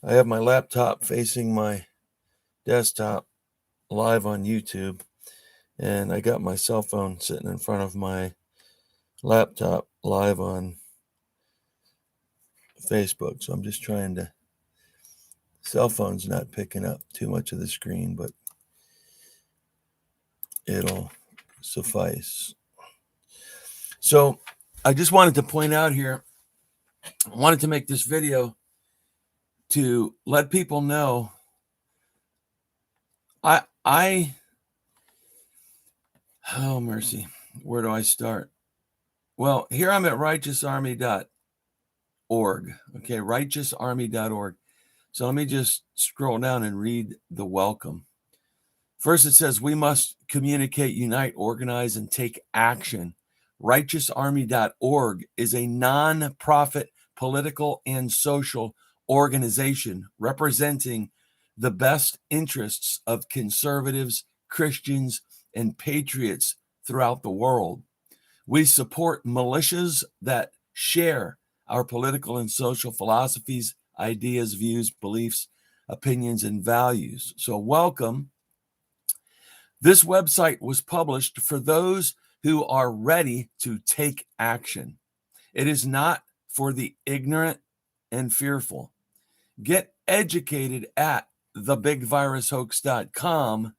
I have my laptop facing my desktop live on YouTube, and I got my cell phone sitting in front of my laptop live on Facebook. So I'm just trying to, cell phone's not picking up too much of the screen, but it'll suffice. So I just wanted to point out here, I wanted to make this video to let people know oh mercy, where do I start? Well, here I'm at righteousarmy.org. Okay, righteousarmy.org. So let me just scroll down and read the welcome. First, it says, we must communicate, unite, organize, and take action. Righteousarmy.org is a non-profit political and social organization representing the best interests of conservatives, Christians, and patriots throughout the world. We support militias that share our political and social philosophies, ideas, views, beliefs, opinions, and values. So welcome. This website was published for those who are ready to take action. It is not for the ignorant and fearful. Get educated at thebigvirushoax.com.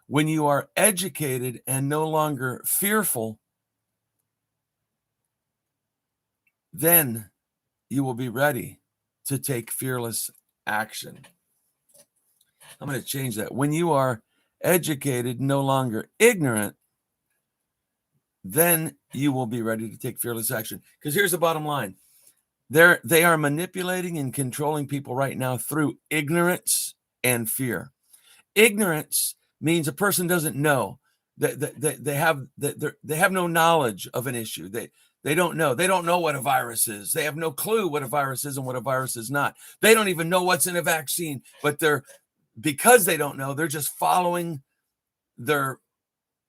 When you are educated and no longer fearful, then you will be ready to take fearless action. I'm going to change that. When you are educated, no longer ignorant, then you will be ready to take fearless action. Because here's the bottom line. They are manipulating and controlling people right now through ignorance and fear. Ignorance means a person doesn't know. They have no knowledge of an issue. They don't know. They don't know what a virus is. They have no clue what a virus is and what a virus is not. They don't even know what's in a vaccine, but because they don't know, they're just following their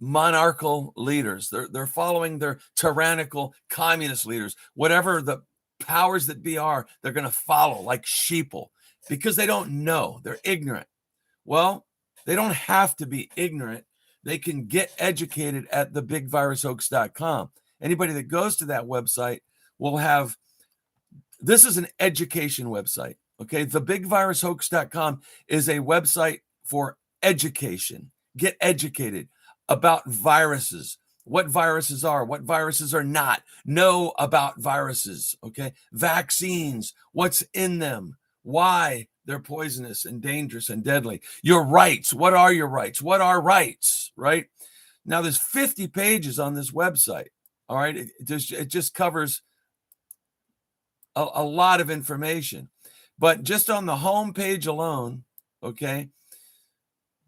monarchical leaders. They're following their tyrannical communist leaders. Whatever the powers that be are, they're going to follow like sheeple because they don't know. They're ignorant. Well, they don't have to be ignorant. They can get educated at thebigvirushoax.com. Anybody that goes to that website will have, this is an education website. Okay. Thebigvirushoax.com is a website for education. Get educated about viruses, what viruses are not, know about viruses, okay? Vaccines, what's in them, why they're poisonous and dangerous and deadly. Your rights, what are your rights? What are rights, right? Now, there's 50 pages on this website, all right? It just covers a lot of information. But just on the home page alone, okay,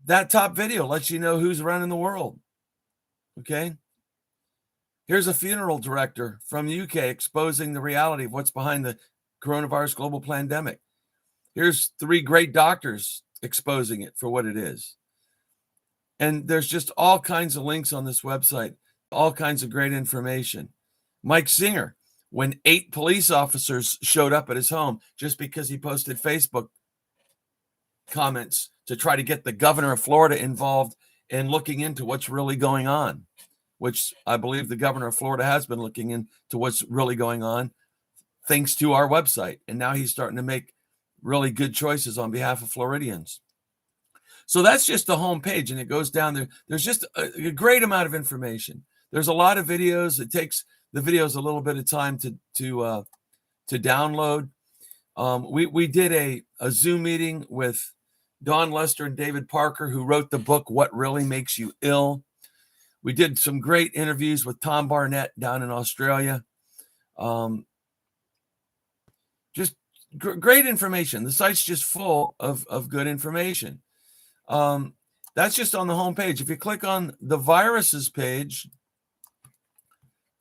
that top video lets you know who's running the world. Okay. Here's a funeral director from the UK exposing the reality of what's behind the coronavirus global pandemic. Here's 3 great doctors exposing it for what it is. And there's just all kinds of links on this website, all kinds of great information. Mike Singer, when 8 police officers showed up at his home just because he posted Facebook comments to try to get the governor of Florida involved in looking into what's really going on, which I believe the governor of Florida has been looking into what's really going on thanks to our website. And now he's starting to make really good choices on behalf of Floridians. So that's just the home page, and it goes down there. There's just a great amount of information. There's a lot of videos. It takes the videos a little bit of time to download. We did a Zoom meeting with Don Lester and David Parker, who wrote the book, What Really Makes You Ill. We did some great interviews with Tom Barnett down in Australia. Just great information. The site's just full of good information. That's just on the home page. If you click on the viruses page,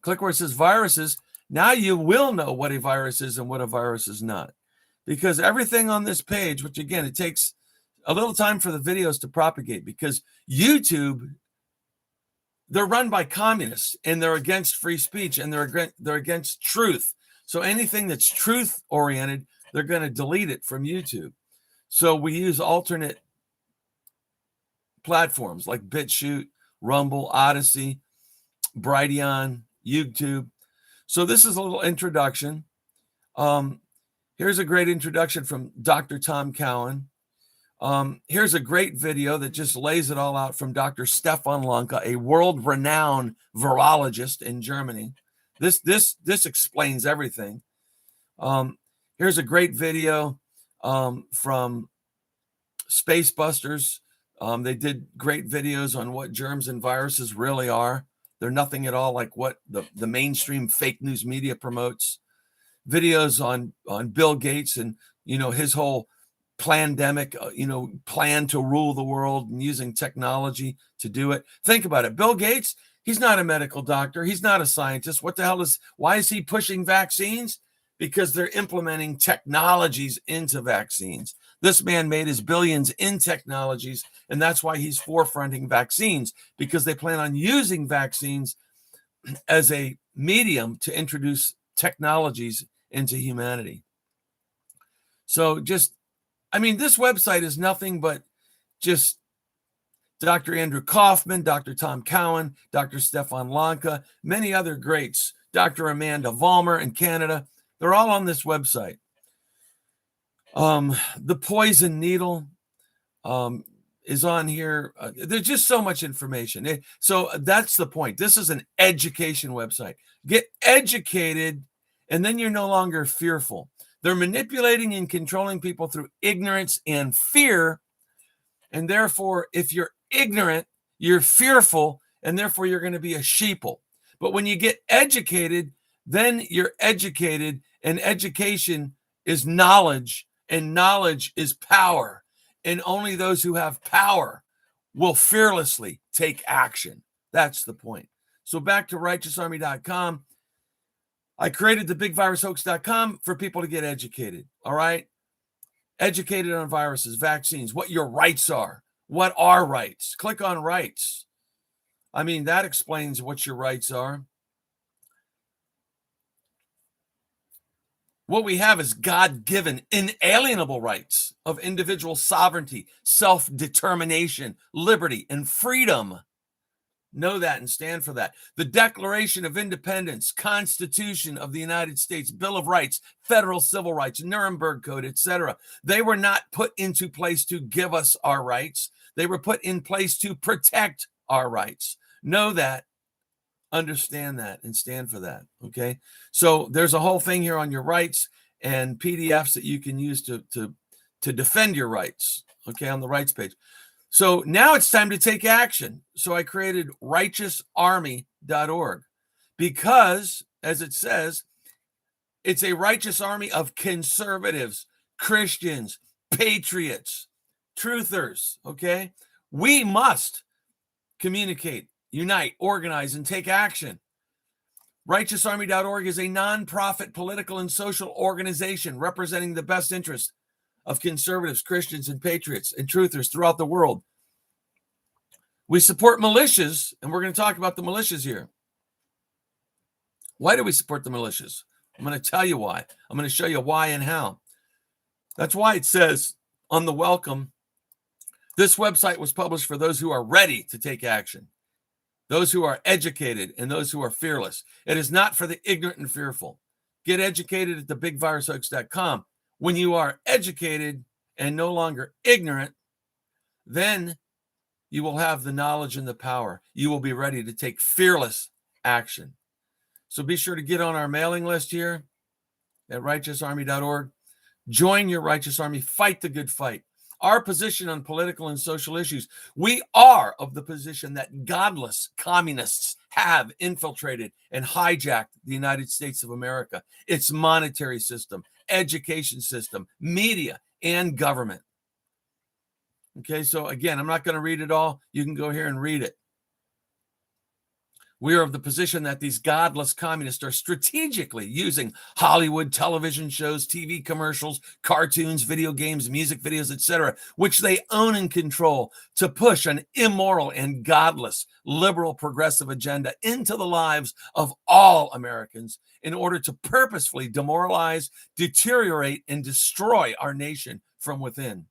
click where it says viruses, now you will know what a virus is and what a virus is not. Because everything on this page, which again, it takes a little time for the videos to propagate because YouTube, they're run by communists and they're against free speech and they're against truth. So anything that's truth oriented, they're going to delete it from YouTube. So we use alternate platforms like BitChute, Rumble, Odyssey, Brighteon, YouTube. So this is a little introduction. Here's a great introduction from Dr. Tom Cowan. Here's a great video that just lays it all out from Dr. Stefan Lanka, a world-renowned virologist in Germany. This explains everything. Here's a great video from Space Busters. They did great videos on what germs and viruses really are. They're nothing at all like what the mainstream fake news media promotes. Videos on Bill Gates and, his whole pandemic, plan to rule the world and using technology to do it. Think about it. Bill Gates, he's not a medical doctor. He's not a scientist. Why is he pushing vaccines? Because they're implementing technologies into vaccines. This man made his billions in technologies, and that's why he's forefronting vaccines, because they plan on using vaccines as a medium to introduce technologies into humanity. So this website is nothing but just Dr. Andrew Kaufman, Dr. Tom Cowan, Dr. Stefan Lanka, many other greats, Dr. Amanda Vollmer in Canada. They're all on this website. The poison needle is on here. There's just so much information. So that's the point. This is an education website. Get educated, and then you're no longer fearful. They're manipulating and controlling people through ignorance and fear. And therefore, if you're ignorant, you're fearful, and therefore you're going to be a sheeple. But when you get educated, then you're educated, and education is knowledge, and knowledge is power. And only those who have power will fearlessly take action. That's the point. So back to righteousarmy.com. I created the bigvirushoax.com for people to get educated. All right. Educated on viruses, vaccines, what your rights are. What are rights? Click on rights. That explains what your rights are. What we have is God-given, inalienable rights of individual sovereignty, self-determination, liberty, and freedom. Know that and stand for that. The Declaration of Independence, Constitution of the United States, Bill of Rights, Federal Civil Rights, Nuremberg Code, etc. They were not put into place to give us our rights. They were put in place to protect our rights. Know that. Understand that and stand for that. Okay. So there's a whole thing here on your rights and PDFs that you can use to defend your rights. Okay. On the rights page. So now it's time to take action. So I created righteousarmy.org because, as it says, it's a righteous army of conservatives, Christians, patriots, truthers. Okay. We must communicate, unite, organize, and take action. RighteousArmy.org is a nonprofit political and social organization representing the best interests of conservatives, Christians, and patriots and truthers throughout the world. We support militias, and we're going to talk about the militias here. Why do we support the militias? I'm going to tell you why. I'm going to show you why and how. That's why it says on the welcome, this website was published for those who are ready to take action, those who are educated, and those who are fearless. It is not for the ignorant and fearful. Get educated at thebigvirushoax.com. When you are educated and no longer ignorant, then you will have the knowledge and the power. You will be ready to take fearless action. So be sure to get on our mailing list here at righteousarmy.org. Join your righteous army. Fight the good fight. Our position on political and social issues, we are of the position that godless communists have infiltrated and hijacked the United States of America, its monetary system, education system, media, and government. Okay, so again, I'm not going to read it all. You can go here and read it. We are of the position that these godless communists are strategically using Hollywood television shows, TV commercials, cartoons, video games, music videos, etc., which they own and control, to push an immoral and godless liberal progressive agenda into the lives of all Americans in order to purposefully demoralize, deteriorate, and destroy our nation from within.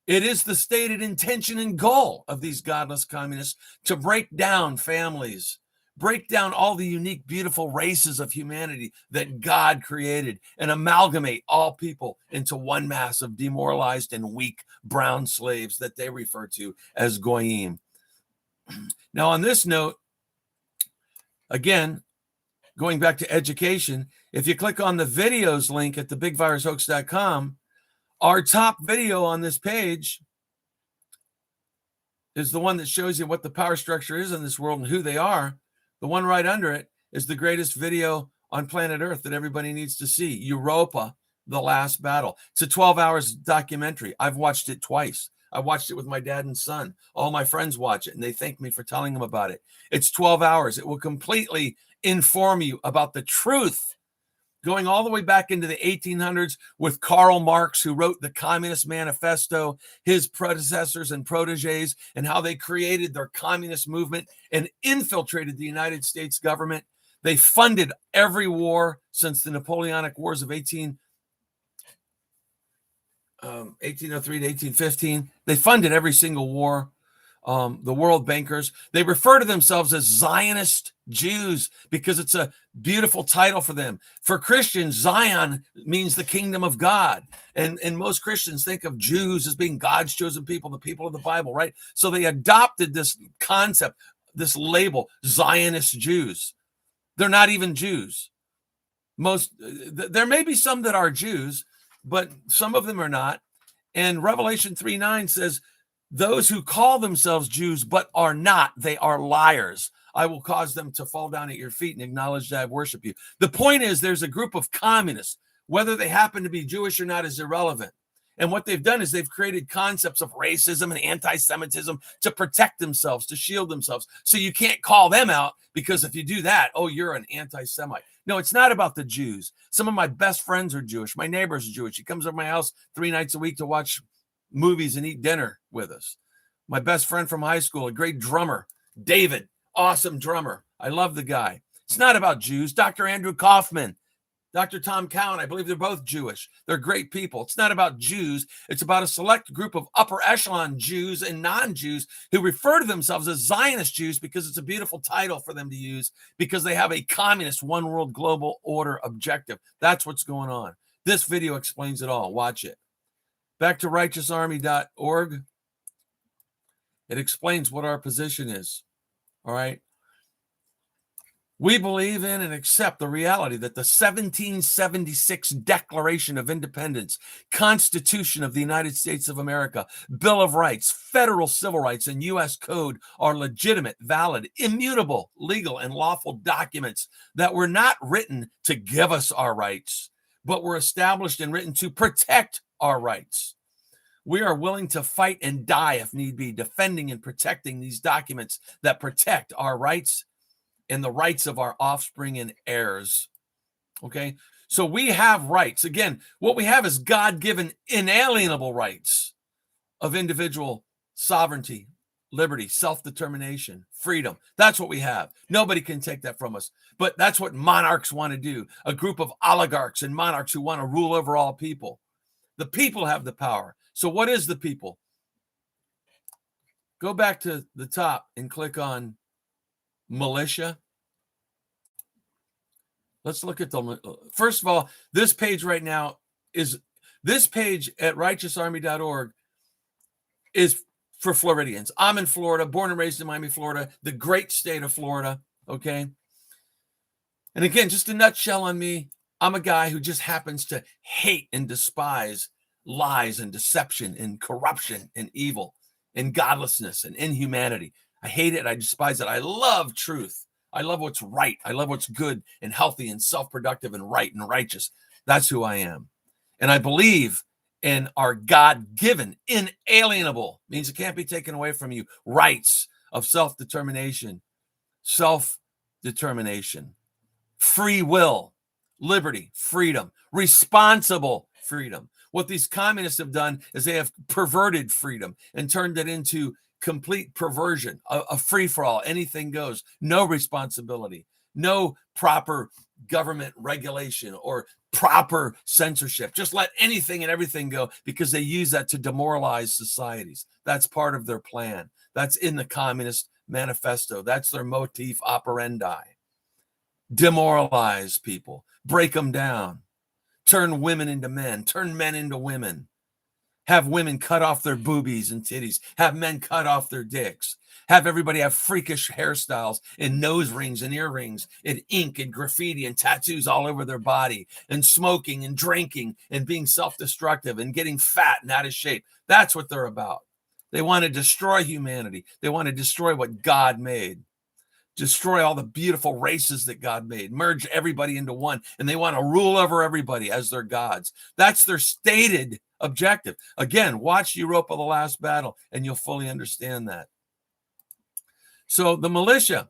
It is the stated intention and goal of these godless communists to break down families, break down all the unique, beautiful races of humanity that God created, and amalgamate all people into one mass of demoralized and weak brown slaves that they refer to as goyim. Now, on this note, again, going back to education, if you click on the videos link at thebigvirushoax.com, our top video on this page is the one that shows you what the power structure is in this world and who they are. The one right under it is the greatest video on planet Earth that everybody needs to see, Europa, The Last Battle. It's a 12 hours documentary. I've watched it twice. I watched it with my dad and son. All my friends watch it, and they thank me for telling them about it. It's 12 hours. It will completely inform you about the truth, going all the way back into the 1800s with Karl Marx, who wrote the Communist Manifesto, his predecessors and proteges, and how they created their communist movement and infiltrated the United States government. They funded every war since the Napoleonic Wars of 1803 to 1815. They funded every single war. The world bankers, they refer to themselves as Zionist Jews because it's a beautiful title for them. For Christians, Zion means the kingdom of God. And most Christians think of Jews as being God's chosen people, the people of the Bible, right? So they adopted this concept, this label, Zionist Jews. They're not even Jews. There may be some that are Jews, but some of them are not. And Revelation 3:9 says, those who call themselves Jews but are not, they are liars. I will cause them to fall down at your feet and acknowledge that I worship you. The point is, there's a group of communists. Whether they happen to be Jewish or not is irrelevant. And what they've done is they've created concepts of racism and anti-Semitism to protect themselves, to shield themselves. So you can't call them out, because if you do that, oh, you're an anti-Semite. No, it's not about the Jews. Some of my best friends are Jewish. My neighbor's Jewish. He comes over my house 3 nights a week to watch movies and eat dinner with us. My best friend from high school, a great drummer, David, awesome drummer. I love the guy. It's not about Jews. Dr. Andrew Kaufman, Dr. Tom Cowan, I believe they're both Jewish. They're great people. It's not about Jews. It's about a select group of upper echelon Jews and non-Jews who refer to themselves as Zionist Jews because it's a beautiful title for them to use, because they have a communist one world global order objective. That's what's going on. This video explains it all. Watch it. Back to righteousarmy.org. It explains what our position is. All right. We believe in and accept the reality that the 1776 Declaration of Independence, Constitution of the United States of America, Bill of Rights, federal civil rights, and U.S. Code are legitimate, valid, immutable, legal, and lawful documents that were not written to give us our rights, but were established and written to protect our rights. We are willing to fight and die if need be, defending and protecting these documents that protect our rights and the rights of our offspring and heirs. Okay? So we have rights. Again, what we have is God-given inalienable rights of individual sovereignty, liberty, self-determination, freedom. That's what we have. Nobody can take that from us. But that's what monarchs want to do. A group of oligarchs and monarchs who want to rule over all people. The people have the power. So what is the people? Go back to the top and click on militia. Let's look at first of all, this page right now is, this page at righteousarmy.org is for Floridians. I'm in Florida, born and raised in Miami, Florida, the great state of Florida. Okay. And again, just a nutshell on me. I'm a guy who just happens to hate and despise lies and deception and corruption and evil and godlessness and inhumanity. I hate it. I despise it. I love truth. I love what's right. I love what's good and healthy and self-productive and right and righteous. That's who I am. And I believe in our God-given, inalienable, means it can't be taken away from you, rights of self-determination, self-determination, free will, liberty, freedom, responsible freedom. What these communists have done is they have perverted freedom and turned it into complete perversion, a free-for-all, anything goes, no responsibility, no proper government regulation or proper censorship. Just let anything and everything go because they use that to demoralize societies. That's part of their plan. That's in the Communist Manifesto. That's their motif operandi. Demoralize people, break them down, turn women into men, turn men into women, have women cut off their boobies and titties, have men cut off their dicks, have everybody have freakish hairstyles and nose rings and earrings and ink and graffiti and tattoos all over their body and smoking and drinking and being self-destructive and getting fat and out of shape. That's what they're about. They want to destroy humanity. They want to destroy what God made. Destroy all the beautiful races that God made, merge everybody into one, and they want to rule over everybody as their gods. That's their stated objective. Again, watch Europa: The Last Battle, and you'll fully understand that. So the militia,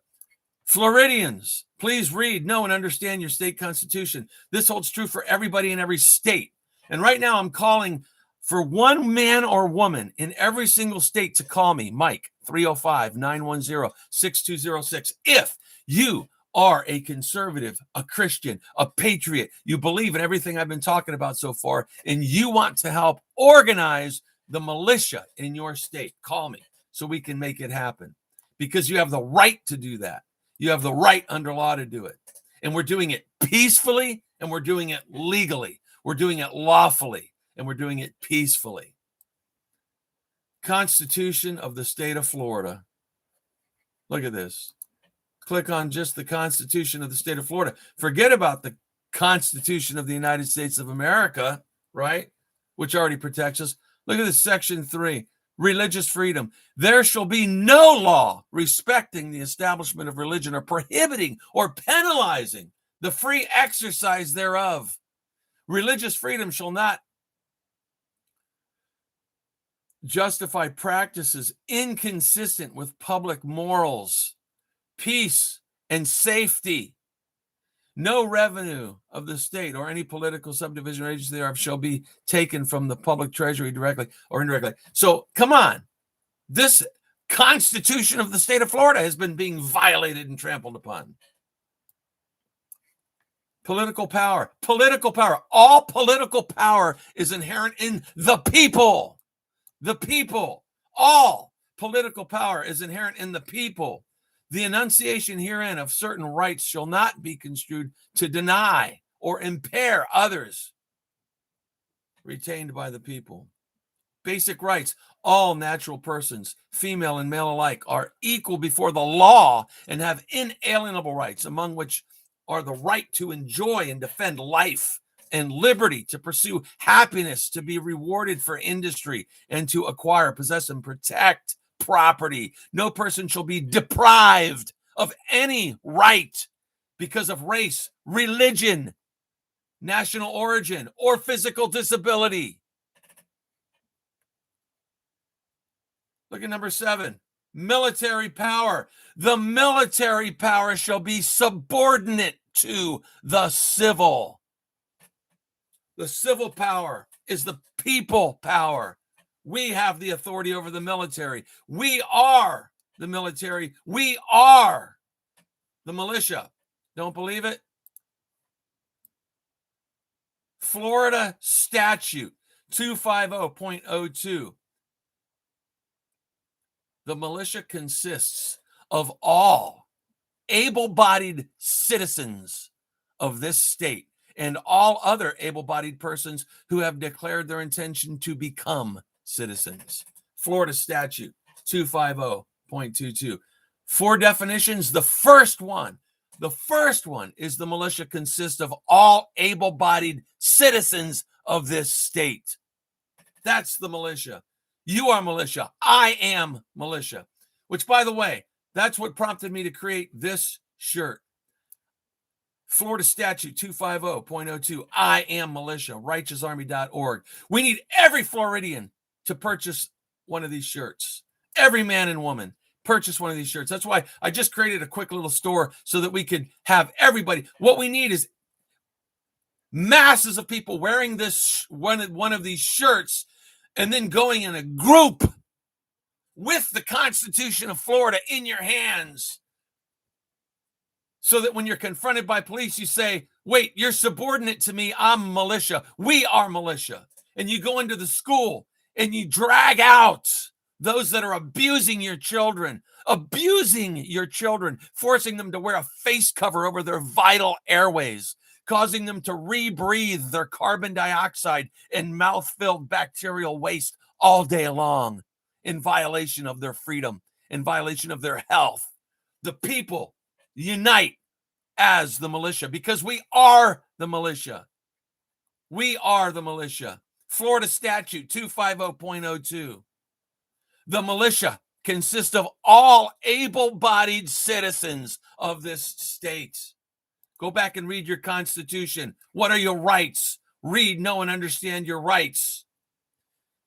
Floridians, please read, know, and understand your state constitution. This holds true for everybody in every state. And right now I'm calling for one man or woman in every single state to call me, Mike, 305-910-6206. If you are a conservative, a Christian, a patriot, you believe in everything I've been talking about so far, and you want to help organize the militia in your state, call me so we can make it happen. Because you have the right to do that. You have the right under law to do it. And we're doing it peacefully, and we're doing it legally. We're doing it lawfully, and we're doing it peacefully. Constitution of the state of Florida. Look at this. Click on just the Constitution of the state of Florida. Forget about the Constitution of the United States of America, right? Which already protects us. Look at this, Section 3, religious freedom. There shall be no law respecting the establishment of religion or prohibiting or penalizing the free exercise thereof. Religious freedom shall not justify practices inconsistent with public morals, peace, and safety. No revenue of the state or any political subdivision or agency thereof shall be taken from the public treasury directly or indirectly. So, come on. This Constitution of the state of Florida has been being violated and trampled upon. Political power. Political power. All political power is inherent in the people. The people. All political power is inherent in the people. The enunciation herein of certain rights shall not be construed to deny or impair others retained by the people. Basic rights. All natural persons, female and male alike, are equal before the law and have inalienable rights, among which are the right to enjoy and defend life and liberty, to pursue happiness, to be rewarded for industry, and to acquire, possess, and protect property. No person shall be deprived of any right because of race, religion, national origin, or physical disability. Look at number 7, military power. The military power shall be subordinate to the civil. The civil power is the people power. We have the authority over the military. We are the military. We are the militia. Don't believe it? Florida statute 250.02. The militia consists of all able-bodied citizens of this state and all other able-bodied persons who have declared their intention to become citizens. Florida statute 250.22. 4 definitions. The first one is the militia consists of all able-bodied citizens of this state. That's the militia. You are militia. I am militia. Which, by the way, that's what prompted me to create this shirt. Florida Statute 250.02. I am militia. RighteousArmy.org. We need every Floridian to purchase one of these shirts. Every man and woman. purchase one of these shirts. That's why I just created a quick little store so that we could have everybody. What we need is masses of people wearing this one of these shirts and then going in a group with the Constitution of Florida in your hands, so that when you're confronted by police, you say, wait, you're subordinate to me. I'm militia. We are militia. And you go into the school and you drag out those that are abusing your children, forcing them to wear a face cover over their vital airways, causing them to rebreathe their carbon dioxide and mouth-filled bacterial waste all day long in violation of their freedom, in violation of their health. The people unite as the militia, because we are the militia. We are the militia. Florida Statute 250.02. The militia consists of all able-bodied citizens of this state. Go back and read your Constitution. What are your rights? Read, know, and understand your rights.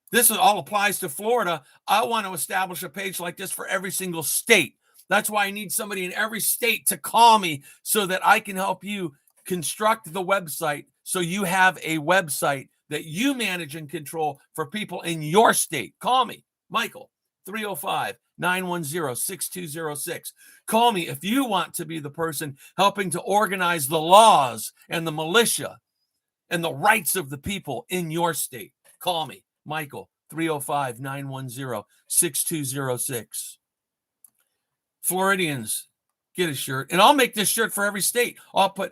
This all applies to Florida. I want to establish a page like this for every single state. That's why I need somebody in every state to call me so that I can help you construct the website, so you have a website that you manage and control for people in your state. Call me, Michael, 305-910-6206. Call me if you want to be the person helping to organize the laws and the militia and the rights of the people in your state. Call me, Michael, 305-910-6206. Floridians, get a shirt, and I'll make this shirt for every state. I'll put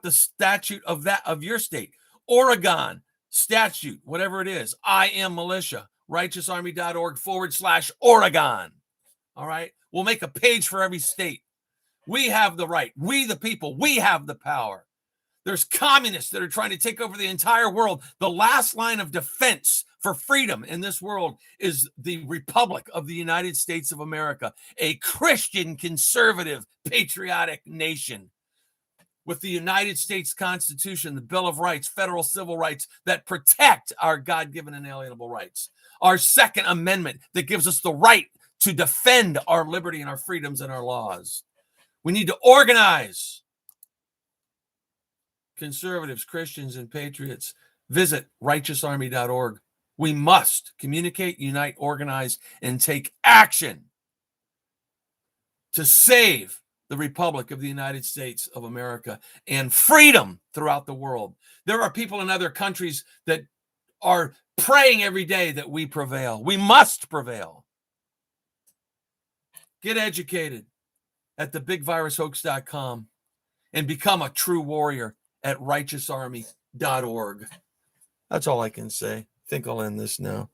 the statute of your state. Oregon statute, whatever it is. I am militia. righteousarmy.org/Oregon. All right. We'll make a page for every state. We have the right. We, the people, we have the power. There's communists that are trying to take over the entire world. The last line of defense for freedom in this world is the Republic of the United States of America, a Christian, conservative, patriotic nation with the United States Constitution, the Bill of Rights, federal civil rights that protect our God-given inalienable rights, our Second Amendment that gives us the right to defend our liberty and our freedoms and our laws. We need to organize. Conservatives, Christians, and patriots, visit righteousarmy.org. We must communicate, unite, organize, and take action to save the Republic of the United States of America and freedom throughout the world. There are people in other countries that are praying every day that we prevail. We must prevail. Get educated at thebigvirushoax.com and become a true warrior at righteousarmy.org. That's all I can say. I think I'll end this now.